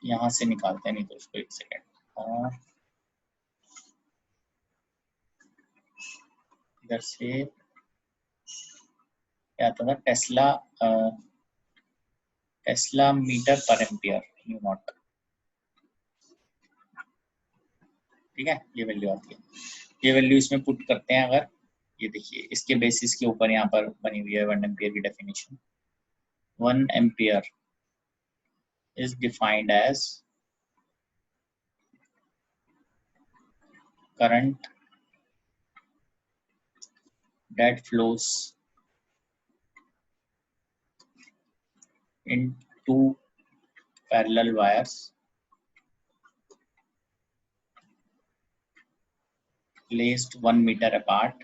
यहाँ से निकालते हैं, नहीं तो उसको एक सेकेंड। और इधर से क्या आता था, टेस्ला मीटर पर एम्पियर म्यू नॉट। ठीक है, ये वैल्यू आती है, ये वैल्यू इसमें पुट करते हैं। अगर ये देखिए इसके बेसिस के ऊपर यहाँ पर बनी हुई है 1 एम्पियर की definition. 1 ampere is defined as current that flows in two parallel wires placed 1 meter apart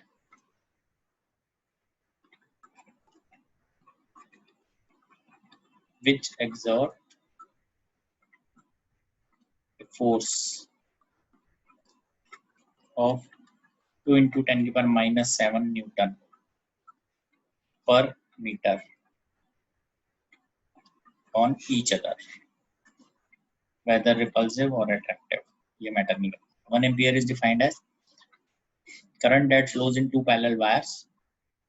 which exert a force of 2 into 10 की power -7 newton per metre on each other, whether repulsive or attractive. ये मैटर नहीं करता. 1 ampere is defined as current that flows in two parallel wires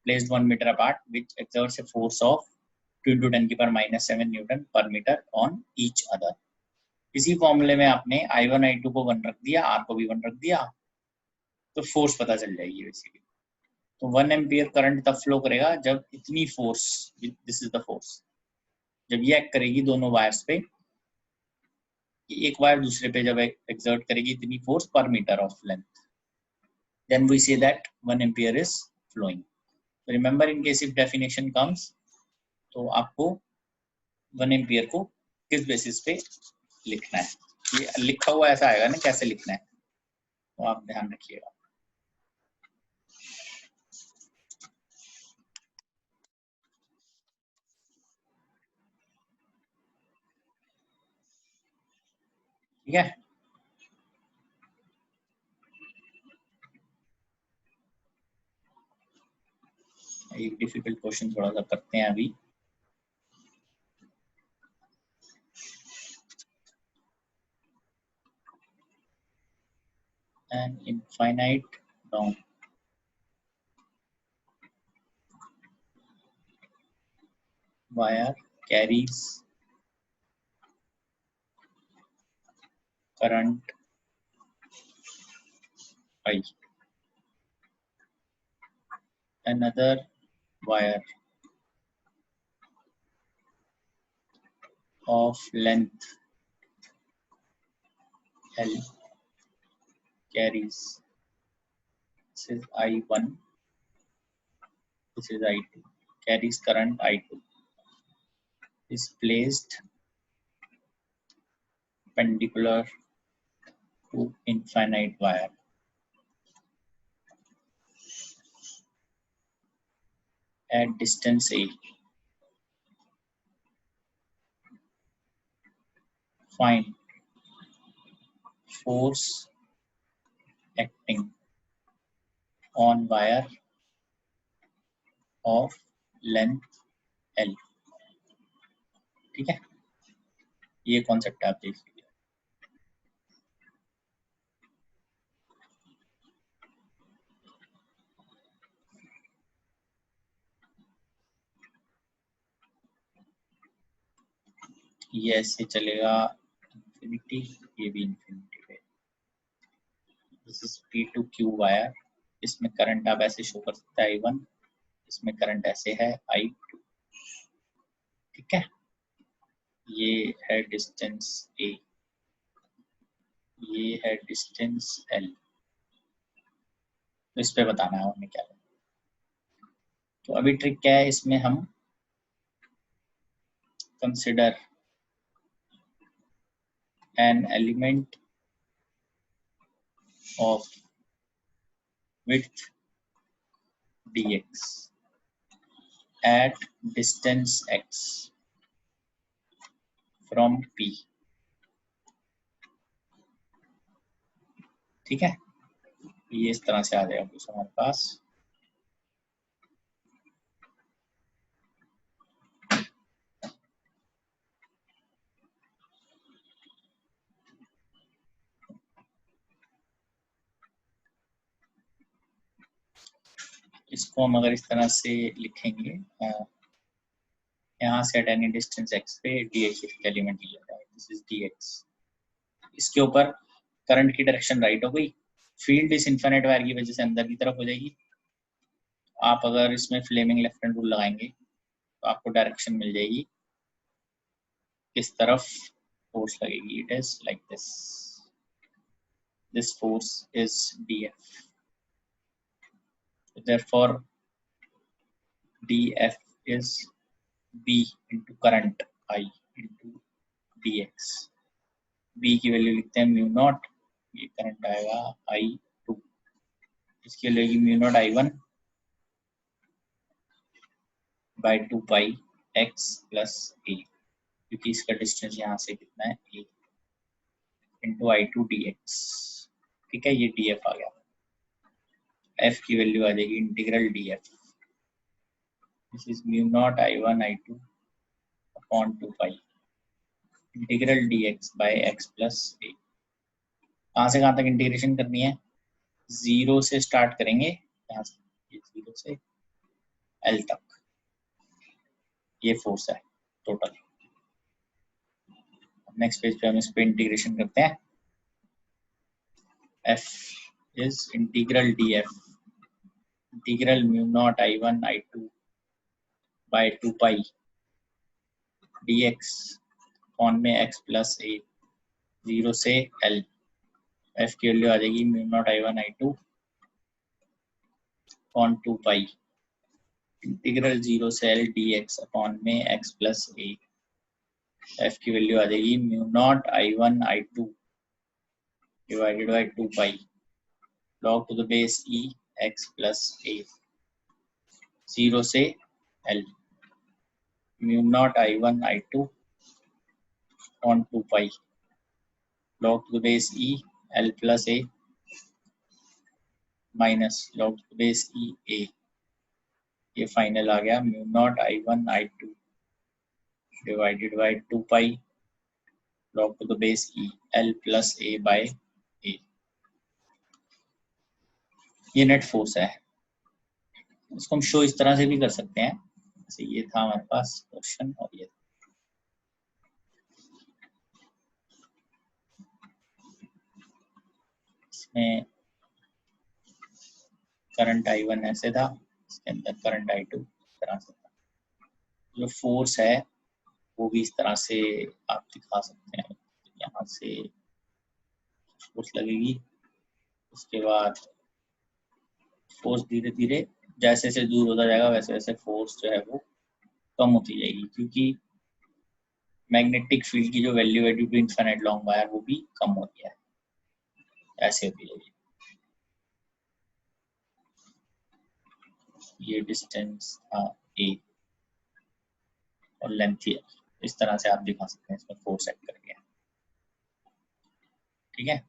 placed 1 meter apart, which exerts a force of 2 into 10 की power -7 newton per metre on each other. इसी फॉर्मूले में आपने I1 I2 को 1 रख दिया, R को भी 1 रख दिया, तो फोर्स पता चल जाएगी बेसिकली. तो 1 एम्पियर करंट तब फ्लो करेगा जब इतनी force, this is the force, जब ये एक्ट करेगी दोनों वायर्स पे, एक वायर दूसरे पे जब एक्सर्ट करेगी इतनी force per metre of length, then we say that 1 ampere is flowing. So remember, in case if definition comes, तो आपको 1 ampere को किस बेसिस पे लिखना है, ये लिखा हुआ ऐसा आएगा ना, कैसे लिखना है तो आप ध्यान रखिएगा. ठीक है. एक डिफिकल्ट क्वेश्चन थोड़ा सा करते हैं अभी. An infinite long wire carries current I. Another wire of length L carries, this is I1, this is I2, carries current I2, is placed perpendicular to infinite wire at distance A. Find force acting on wire of length L. ठीक है, ये कॉन्सेप्ट आप देख लीजिए. ये ऐसे चलेगा इंफिनिटी, ये भी इंफिनिटी है. दिस इज P2Q वायर, इसमें करंट आप ऐसे शो कर सकते हैं I1, इसमें करंट ऐसे है I2. ठीक है, ये है डिस्टेंस A, ये है डिस्टेंस L. तो इस पे बताना है हमें क्या. तो अभी ट्रिक क्या है इसमें, हम consider an element of width dx at distance x from P. ठीक है, ये इस तरह से आ जाएगा कुछ हमारे पास. इसको हम अगर इस तरह से लिखेंगे, यहाँ से एट एनी डिस्टेंस x पे dx एलिमेंट लिया जाए, दिस इज dx. इसके ऊपर करंट की डायरेक्शन राइट हो गई, फील्ड इस इनफिनिट वायर की वजह से अंदर की तरफ हो जाएगी. आप अगर इसमें फ्लेमिंग लेफ्ट हैंड रूल लगाएंगे तो आपको डायरेक्शन मिल जाएगी किस तरफ फोर्स लगेगी. It is like this, this force is df. therefore df is b into current I into dx. b की वैल्यू लिखते हैं म्यू नॉट, ये करंट आएगा I2, इसकी लगेगी mu naught I1 by 2 pi x plus a, क्योंकि इसका डिस्टेंस यहाँ से कितना है a, इंटू I2 dx. ठीक है, ये df आ गया. f की वैल्यू आ जाएगी integral df, this is mu not I1 I2 upon 2 pi integral dx by x plus a। कहाँ से कहाँ तक इंटीग्रेशन करनी है? 0 से स्टार्ट करेंगे, यहाँ से 0 से L तक, ये फोर्स है टोटल। नेक्स्ट पेज पे हम इस पे इंटीग्रेशन करते हैं। f is integral df integral mu not I1 I2 by 2 pi dx upon में x प्लस a 0 से L। f की वैल्यू आ जाएगी mu not I1 I2 upon 2 pi integral 0 से L dx अपॉन में x प्लस a। f की वैल्यू आ जाएगी mu not I1 I2 divided by 2 pi log to the base e x plus a 0 से L mu naught I1 I2 on 2 pi log to the base e L plus a minus log to the base e a। ये फाइनल आ गया mu not I1 I2 divided by 2 pi log to the base e L plus a by a। ये नेट फोर्स है। इसको हम शो इस तरह से भी कर सकते हैं, जैसे ये था हमारे पास क्वेश्चन और ये इसमें करंट I1 ऐसे था, इसके अंदर करंट I2 इस तरह से था। जो फोर्स है वो भी इस तरह से आप दिखा सकते हैं। यहाँ से फोर्स लगेगी, उसके बाद फोर्स धीरे धीरे जैसे जैसे दूर होता जाएगा वैसे वैसे फोर्स जो है वो कम होती जाएगी, क्योंकि मैग्नेटिक फील्ड की जो वैल्यू है due to infinite long wire वो भी कम हो गया है, ऐसे होती जाएगी। ये डिस्टेंस था a और लेंथ है, इस तरह से आप दिखा सकते हैं इसमें फोर्स सेट करके, ठीक है।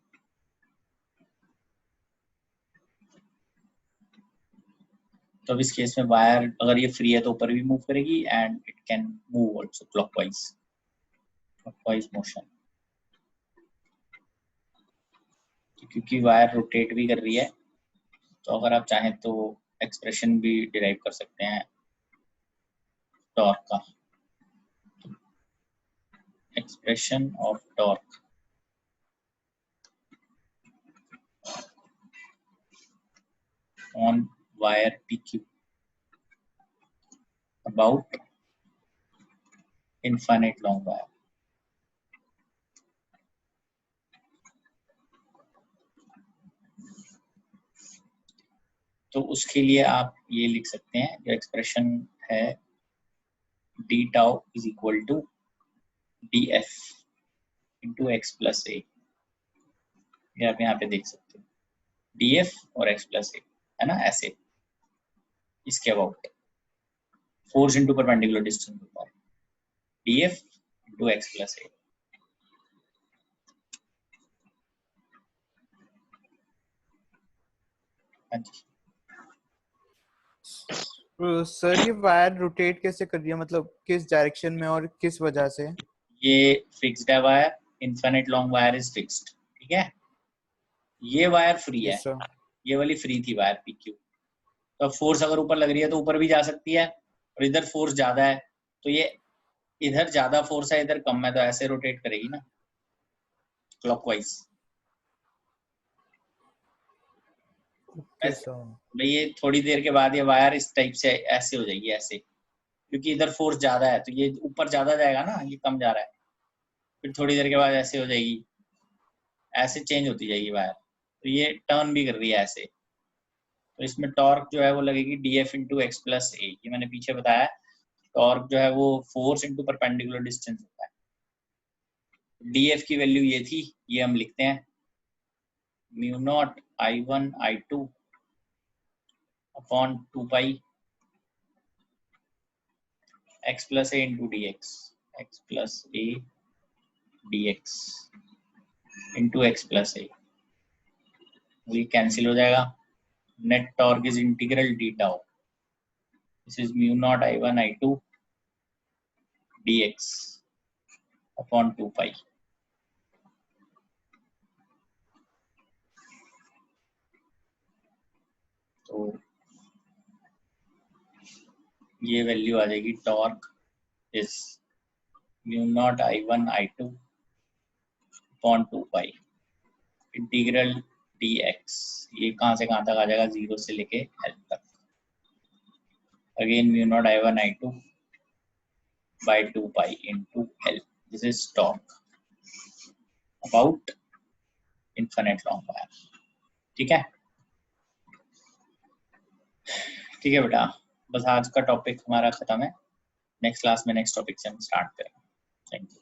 तो अब इस केस में वायर अगर ये फ्री है तो ऊपर भी मूव करेगी and it can move also clockwise motion, क्योंकि वायर रोटेट भी कर रही है। तो अगर आप चाहें तो एक्सप्रेशन भी डिराइव कर सकते हैं टॉर्क का, expression of torque on wire PQ about infinite long wire। तो उसके लिए आप ये लिख सकते हैं, जो एक्सप्रेशन है d tau is equal to df into x plus a। ये आप यहाँ पे देख सकते हो df और x plus a है ना, ऐसे इसके about force into perpendicular distance होता है df into x plus a। हाँ जी सर ये वायर रोटेट कैसे कर रही है, मतलब किस डायरेक्शन में और किस वजह से? ये फिक्स्ड है wire, infinite long wire is fixed, ठीक है। ये वायर फ्री है, यस सर। ये वाली फ्री थी वायर PQ। तो फोर्स अगर ऊपर लग रही है तो ऊपर भी जा सकती है, और इधर फोर्स ज्यादा है तो ये इधर ज्यादा फोर्स है इधर कम है तो ऐसे रोटेट करेगी ना क्लॉकवाइज। Okay sir. ये थोड़ी देर के बाद ये वायर इस टाइप से ऐसे हो जाएगी ऐसे, क्योंकि इधर फोर्स ज्यादा है तो ये ऊपर ज्यादा जाएगा ना, ये कम जा रहा है, फिर थोड़ी देर के बाद ऐसे हो जाएगी, ऐसे चेंज होती जाएगी वायर। तो ये टर्न भी कर रही है ऐसे, तो इसमें टॉर्क जो है वो लगेगी df इंटू एक्स प्लस ए। ये मैंने पीछे बताया, टॉर्क जो है वो फोर्स इंटू परपेंडिकुलर डिस्टेंस होता है। df की वैल्यू ये थी, ये हम लिखते हैं mu not I1 I2 upon 2 pi x plus A into dx, x plus A dx into x plus ए। ये कैंसिल हो जाएगा, net torque is integral d tau. This is mu naught I1 I2 dx upon 2 pi. तो ये वैल्यू आ जाएगी torque is mu naught I1 I2 upon 2 pi integral dx. ये कहाँ से कहाँ तक आ जाएगा, 0 से लेके L तक. Again mu naught I1 I2 by 2 pi into L. This is torque about infinite long wire. ठीक है बेटा, बस आज का टॉपिक हमारा खत्म है. नेक्स्ट क्लास में नेक्स्ट टॉपिक से हम स्टार्ट करेंगे. Thank you.